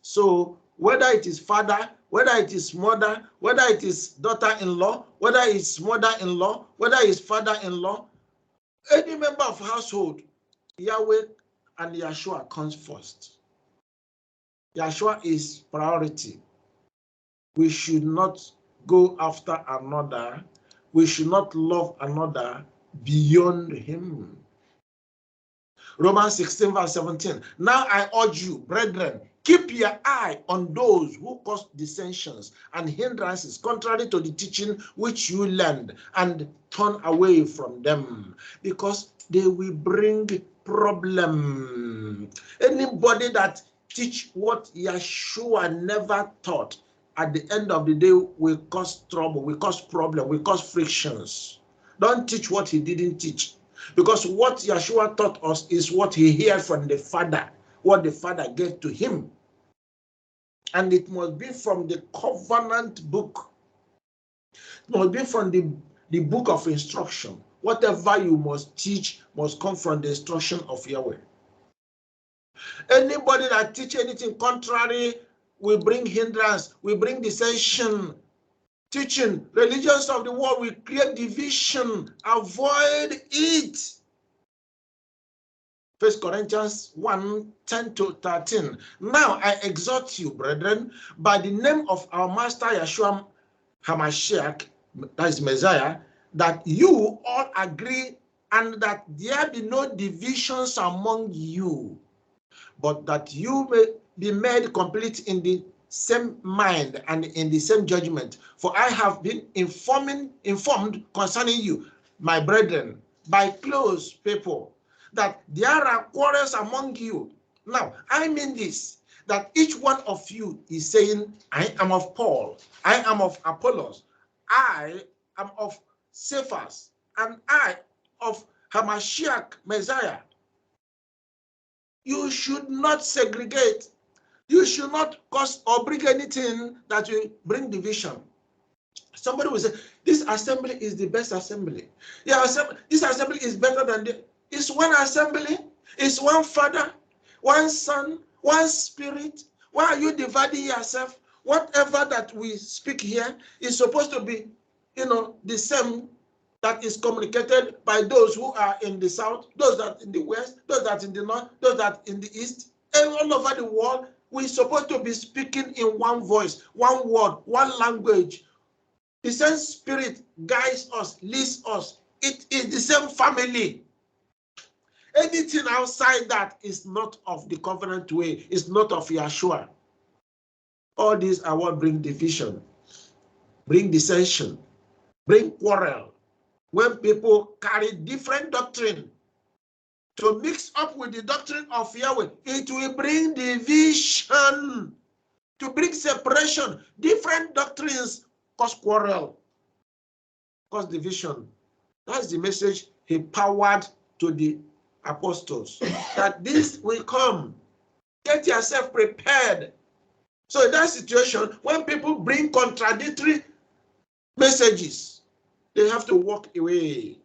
So whether it is father, whether it is mother, whether it is daughter-in-law, whether it's mother-in-law, whether it's father-in-law, any member of household, Yahweh and Yeshua comes first. Yeshua is priority. We should not go after another. We should not love another beyond him. Romans 16, verse 17. Now I urge you, brethren, keep your eye on those who cause dissensions and hindrances contrary to the teaching which you learned, and turn away from them, because they will bring problem. Anybody that teach what Yeshua never taught, at the end of the day will cause trouble, will cause problem, will cause frictions. Don't teach what he didn't teach. Because what Yeshua taught us is what he heard from the Father, what the Father gave to him. And it must be from the covenant book. It must be from the book of instruction. Whatever you must teach must come from the instruction of Yahweh. Anybody that teach anything contrary will bring hindrance, will bring dissension. Teaching, religions of the world will create division. Avoid it. 1 Corinthians 1, 10 to 13. Now I exhort you, brethren, by the name of our Master Yeshua HaMashiach, that is Messiah, that you all agree and that there be no divisions among you, but that you may be made complete in the same mind and in the same judgment. For I have been informed concerning you, my brethren, by close people, that there are quarrels among you. Now, I mean this, that each one of you is saying, I am of Paul, I am of Apollos, I am of Cephas, and I of Hamashiach Messiah. You should not segregate. You should not cause or bring anything that will bring division. Somebody will say, this assembly is the best assembly. Yeah, this assembly is better than the. It's one assembly. It's one Father, one Son, one Spirit. Why are you dividing yourself? Whatever that we speak here is supposed to be, the same that is communicated by those who are in the south, those that in the west, those that in the north, those that in the east, and all over the world. We're supposed to be speaking in one voice, one word, one language. The same Spirit guides us, leads us. It is the same family. Anything outside that is not of the covenant way, is not of Yeshua. All these are what bring division, bring dissension, bring quarrel. When people carry different doctrine to mix up with the doctrine of Yahweh, it will bring division, to bring separation. Different doctrines cause quarrel, cause division. That's the message he powered to the apostles, that this will come. Get yourself prepared. So in that situation, when people bring contradictory messages, they have to walk away.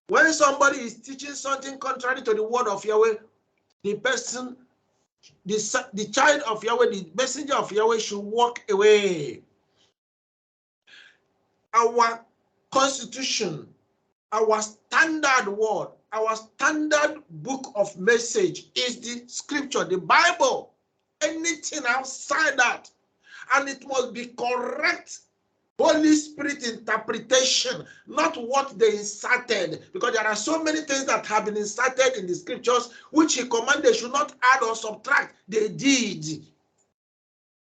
When somebody is teaching something contrary to the word of Yahweh, the person, the child of Yahweh, the messenger of Yahweh should walk away. Our constitution, our standard word, our standard book of message is the scripture, the Bible. Anything outside that, and it must be correct Holy Spirit interpretation, not what they inserted, because there are so many things that have been inserted in the scriptures which he commanded they should not add or subtract. They did.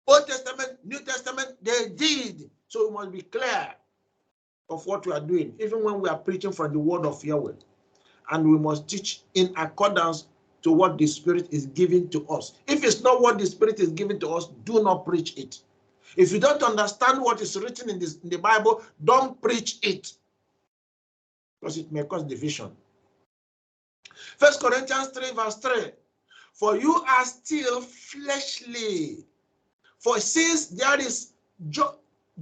Old Testament, New Testament, they did. So we must be clear of what we are doing, even when we are preaching from the word of Yahweh. And we must teach in accordance to what the Spirit is giving to us. If it's not what the Spirit is giving to us, do not preach it. If you don't understand what is written in the Bible, don't preach it, because it may cause division. 1 Corinthians 3 verse 3, for you are still fleshly. For since there is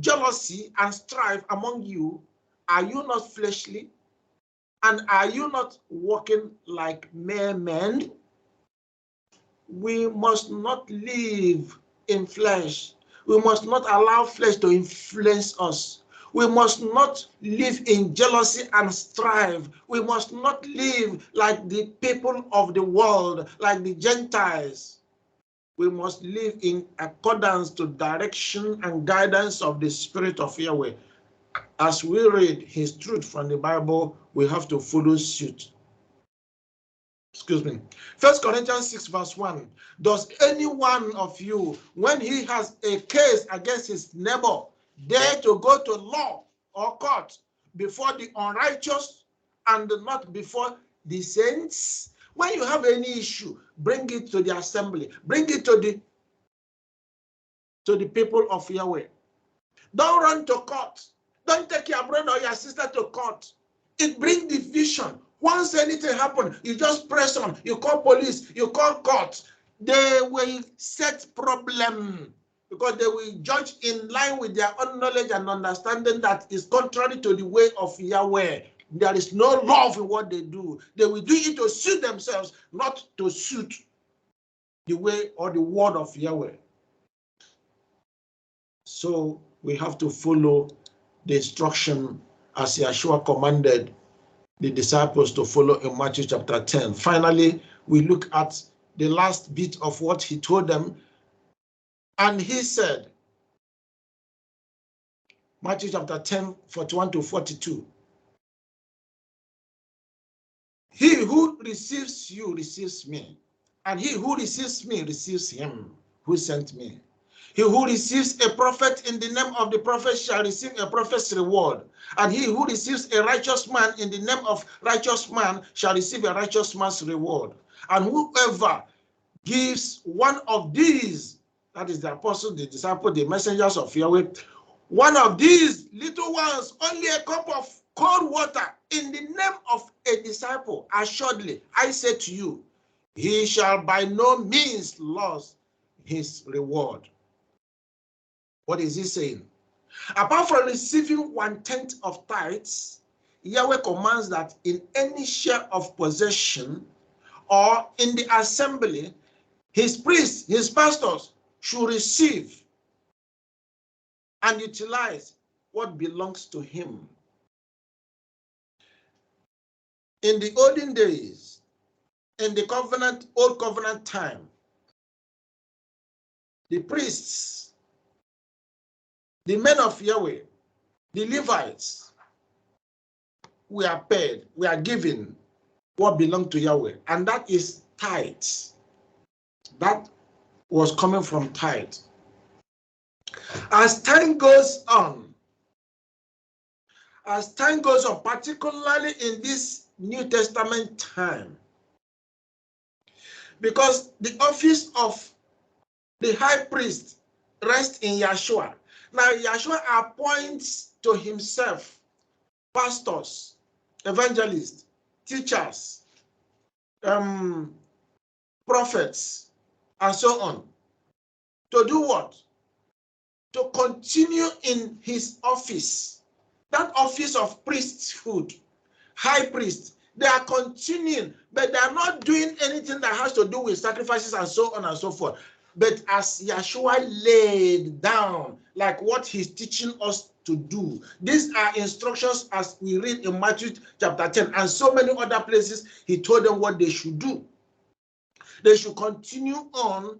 jealousy and strife among you, are you not fleshly? And are you not walking like mere men? We must not live in flesh. We must not allow flesh to influence us. We must not live in jealousy and strife. We must not live like the people of the world, like the Gentiles. We must live in accordance to direction and guidance of the Spirit of Yahweh. As we read his truth from the Bible, we have to follow suit. Excuse me. 1 Corinthians 6 verse 1. Does any one of you, when he has a case against his neighbor, dare to go to law or court before the unrighteous and not before the saints? When you have any issue, bring it to the assembly. Bring it to the people of Yahweh. Don't run to court. Don't take your brother or your sister to court. It brings division. Once anything happens, you just press on. You call police, you call court. They will set problem, because they will judge in line with their own knowledge and understanding that is contrary to the way of Yahweh. There is no love in what they do. They will do it to suit themselves, not to suit the way or the word of Yahweh. So we have to follow the instruction as Yeshua commanded the disciples to follow in Matthew chapter 10. Finally, we look at the last bit of what he told them. And he said, Matthew chapter 10, 41 to 42. He who receives you receives me, and he who receives me receives him who sent me. He who receives a prophet in the name of the prophet shall receive a prophet's reward, and he who receives a righteous man in the name of righteous man shall receive a righteous man's reward. And whoever gives one of these, that is the apostle, the disciple, the messengers of Yahweh, one of these little ones, only a cup of cold water in the name of a disciple, assuredly, I say to you, he shall by no means lose his reward. What is he saying? Apart from receiving 1/10 of tithes, Yahweh commands that in any share of possession or in the assembly, his priests, his pastors should receive and utilize what belongs to him. In the olden days, in the old covenant time, the priests, the men of Yahweh, the Levites, were paid, were given what belonged to Yahweh, and that is tithes. That was coming from tithe. As time goes on, particularly in this New Testament time, because the office of the high priest rests in Yeshua. Now, Yeshua appoints to himself pastors, evangelists, teachers, prophets, and so on. To do what? To continue in his office. That office of priesthood, high priest, they are continuing, but they are not doing anything that has to do with sacrifices and so on and so forth. But as Yeshua laid down, like what he's teaching us to do. These are instructions as we read in Matthew chapter 10 and so many other places. He told them what they should do. They should continue on,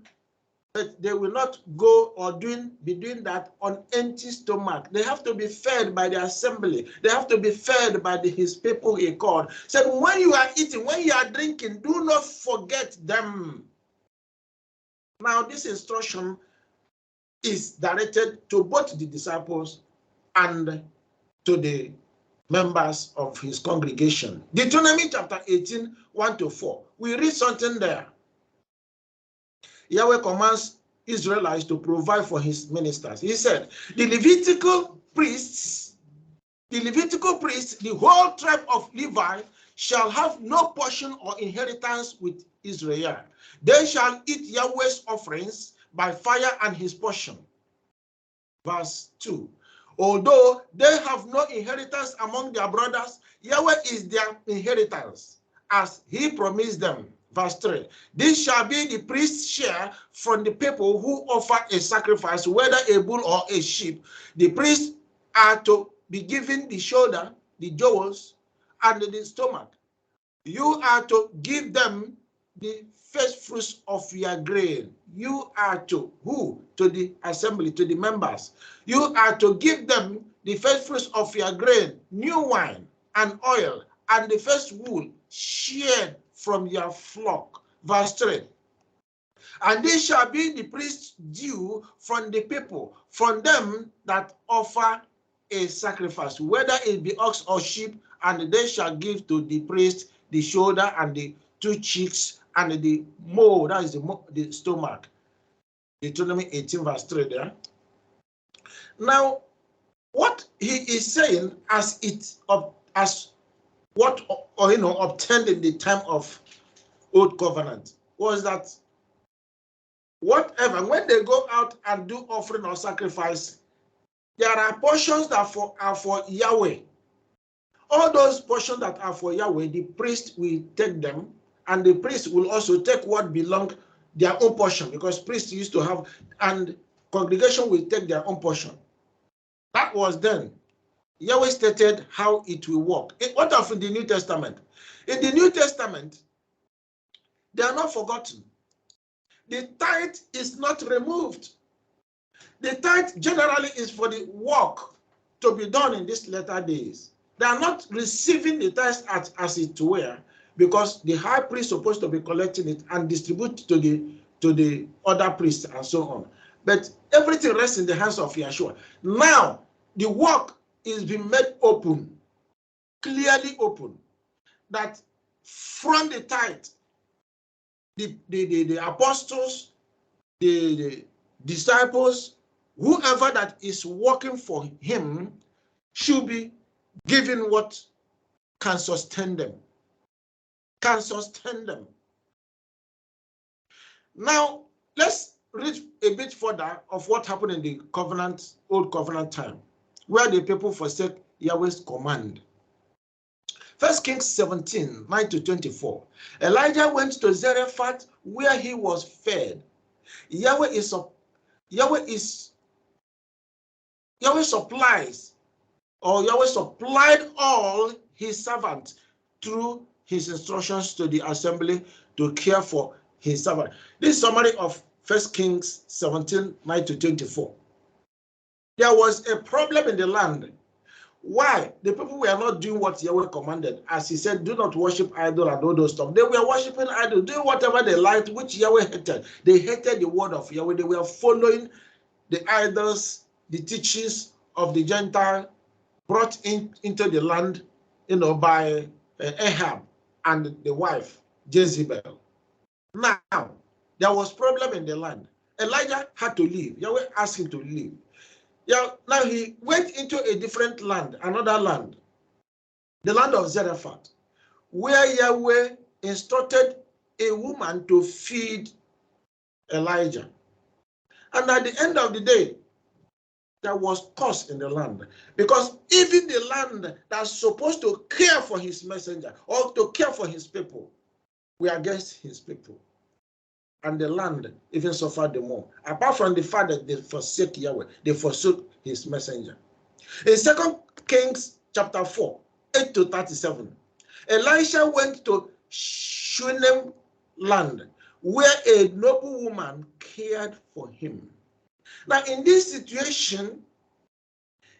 but they will not go or be doing that on empty stomach. They have to be fed by the assembly. They have to be fed by his people he called. Said, when you are eating, when you are drinking, do not forget them. Now, this instruction is directed to both the disciples and to the members of his congregation. Deuteronomy chapter 18, 1 to 4. We read something there. Yahweh commands Israelites to provide for his ministers. He said, the Levitical priests, the whole tribe of Levi shall have no portion or inheritance with Israel. They shall eat Yahweh's offerings by fire and his portion. Verse 2. Although they have no inheritance among their brothers, Yahweh is their inheritance, as he promised them. Verse 3. This shall be the priest's share from the people who offer a sacrifice, whether a bull or a sheep. The priests are to be given the shoulder, the jowls, and the stomach. You are to give them the first fruits of your grain. You are to, who? To the assembly, to the members. You are to give them the first fruits of your grain, new wine and oil, and the first wool shared from your flock. Verse 3. And this shall be the priest's due from the people, from them that offer a sacrifice, whether it be ox or sheep, and they shall give to the priest the shoulder and the two cheeks and the mole, that is the stomach. Deuteronomy 18 verse 3 there. Now, what he is saying as what obtained in the time of Old Covenant was that whatever, when they go out and do offering or sacrifice, there are portions that are for Yahweh. All those portions that are for Yahweh, the priest will take them, and the priest will also take what belongs their own portion, because priests used to have, and congregation will take their own portion. That was then. Yahweh stated how it will work. What of in the New Testament? In the New Testament, they are not forgotten. The tithe is not removed. The tithe generally is for the work to be done in these latter days. They are not receiving the tithe as it were, because the high priest is supposed to be collecting it and distribute to the other priests and so on. But everything rests in the hands of Yeshua. Now, the work is being made open, clearly open, that from the tithe, the apostles, the disciples, whoever that is working for him should be given what can sustain them. Can sustain them. Now, let's read a bit further of what happened in the covenant, old covenant time, where the people forsake Yahweh's command. 1 Kings 17, 9-24. Elijah went to Zarephath where he was fed. Yahweh supplies, or Yahweh supplied all his servants through his instructions to the assembly to care for his servant. This summary of 1 Kings 17, 9-24. There was a problem in the land. Why? The people were not doing what Yahweh commanded. As he said, do not worship idol and all those stuff. They were worshiping idol, doing whatever they liked, which Yahweh hated. They hated the word of Yahweh. They were following the idols, the teachings of the Gentile brought into the land, by Ahab and the wife, Jezebel. Now, there was problem in the land. Elijah had to leave. Yahweh asked him to leave. Now he went into a different land, another land, the land of Zarephath, where Yahweh instructed a woman to feed Elijah. And at the end of the day, there was curse in the land, because even the land that's supposed to care for his messenger or to care for his people were against his people. And the land even suffered the more. Apart from the fact that they forsake Yahweh, they forsook his messenger. In 2 Kings chapter 4, 8-37, Elisha went to Shunem land, where a noble woman cared for him. Now, in this situation,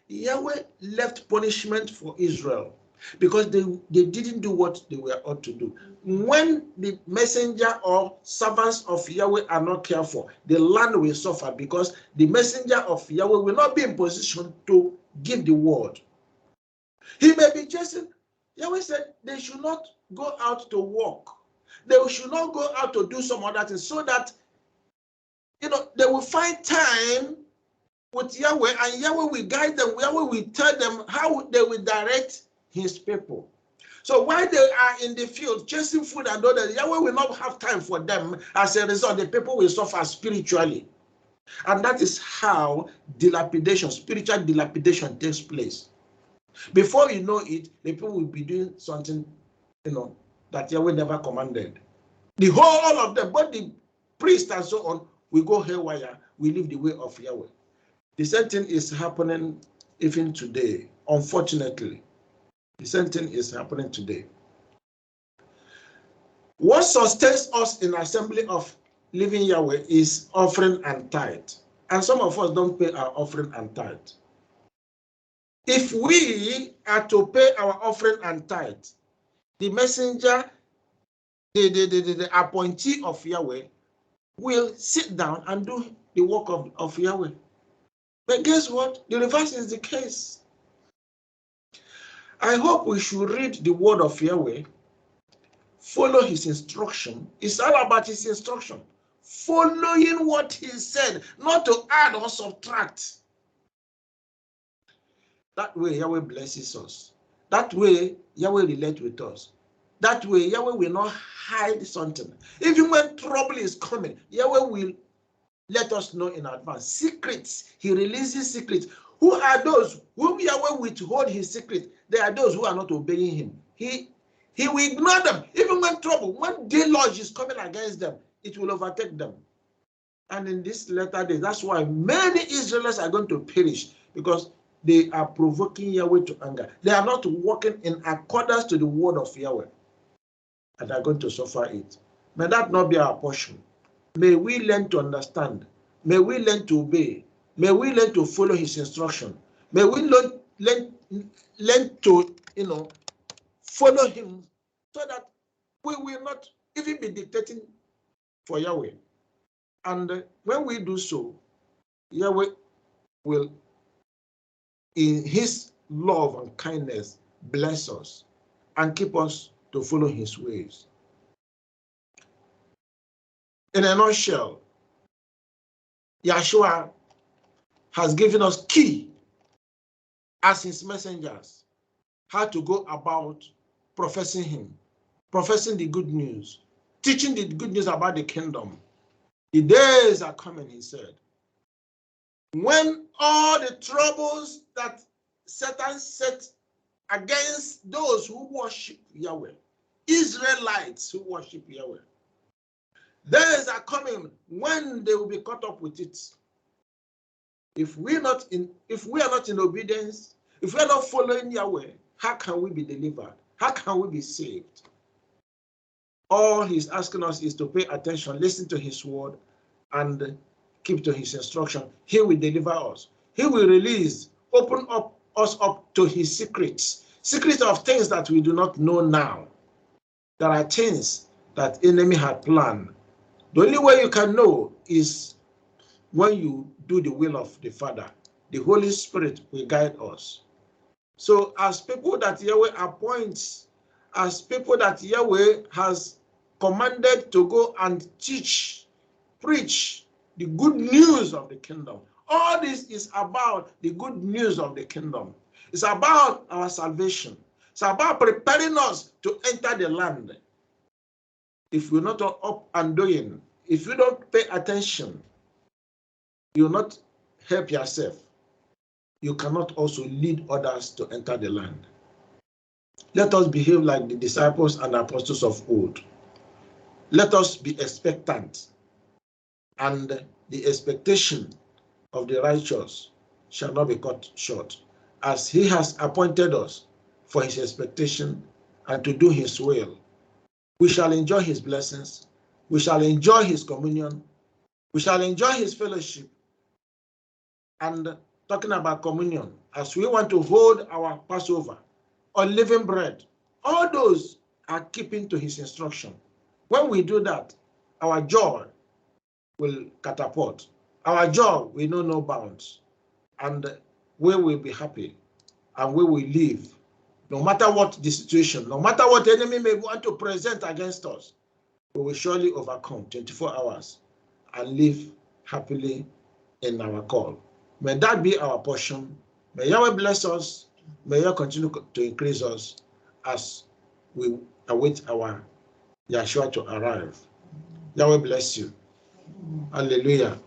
Yahweh left punishment for Israel because they didn't do what they were ought to do. When the messenger or servants of Yahweh are not careful, the land will suffer, because the messenger of Yahweh will not be in position to give the word. He may be chasing. Yahweh said they should not go out to work. They should not go out to do some other things, so that they will find time with Yahweh, and Yahweh will guide them. Yahweh will tell them how they will direct his people. So while they are in the field chasing food and all that, Yahweh will not have time for them. As a result, the people will suffer spiritually. And that is how dilapidation, spiritual dilapidation takes place. Before you know it, the people will be doing something, that Yahweh never commanded. The whole of them, both the priests and so on, will go haywire. We leave the way of Yahweh. The same thing is happening even today, unfortunately. The same thing is happening today. What sustains us in assembly of living Yahweh is offering and tithe. And some of us don't pay our offering and tithe. If we are to pay our offering and tithe, the messenger, the appointee of Yahweh, will sit down and do the work of Yahweh. But guess what? The reverse is the case. I hope we should read the word of Yahweh, follow his instruction. It's all about his instruction. Following what he said, not to add or subtract. That way, Yahweh blesses us. That way, Yahweh relates with us. That way, Yahweh will not hide something. Even when trouble is coming, Yahweh will let us know in advance. Secrets, he releases secrets. Who are those whom Yahweh withhold his secret? They are those who are not obeying him. He will ignore them. Even when trouble, when deluge is coming against them, it will overtake them. And in this latter day, that's why many Israelites are going to perish, because they are provoking Yahweh to anger. They are not walking in accordance to the word of Yahweh, and are going to suffer it. May that not be our portion. May we learn to understand. May we learn to obey. May we learn to follow his instruction. May we learn to, follow him, so that we will not even be dictating for Yahweh. And when we do so, Yahweh will, in his love and kindness, bless us and keep us to follow his ways. In a nutshell, Yahshua has given us key as his messengers, how to go about professing him, professing the good news, teaching the good news about the kingdom. The days are coming, he said, when all the troubles that Satan set against those who worship Yahweh, Israelites who worship Yahweh, days are coming when they will be caught up with it. If we are not in obedience, if we are not following Yahweh, how can we be delivered? How can we be saved? All he's asking us is to pay attention, listen to his word, and keep to his instruction. He will deliver us. He will release, open us up to his secrets of things that we do not know now. There are things that enemy had planned. The only way you can know is when you do the will of the Father. The Holy Spirit will guide us. So as people that Yahweh appoints, as people that Yahweh has commanded to go and teach, preach the good news of the kingdom. All this is about the good news of the kingdom. It's about our salvation. It's about preparing us to enter the land. If we're not up and doing, if you don't pay attention, you will not help yourself. You cannot also lead others to enter the land. Let us behave like the disciples and apostles of old. Let us be expectant, and the expectation of the righteous shall not be cut short, as he has appointed us for his expectation and to do his will. We shall enjoy his blessings. We shall enjoy his communion. We shall enjoy his fellowship. And talking about communion, as we want to hold our Passover, unleavened bread, all those are keeping to his instruction. When we do that, our joy will catapult. Our joy will know no bounds, and we will be happy, and we will live. No matter what the situation, no matter what the enemy may want to present against us, we will surely overcome 24 hours and live happily in our call. May that be our portion. May Yahweh bless us. May Yahweh continue to increase us as we await our Yahshua to arrive. Yahweh bless you. Hallelujah.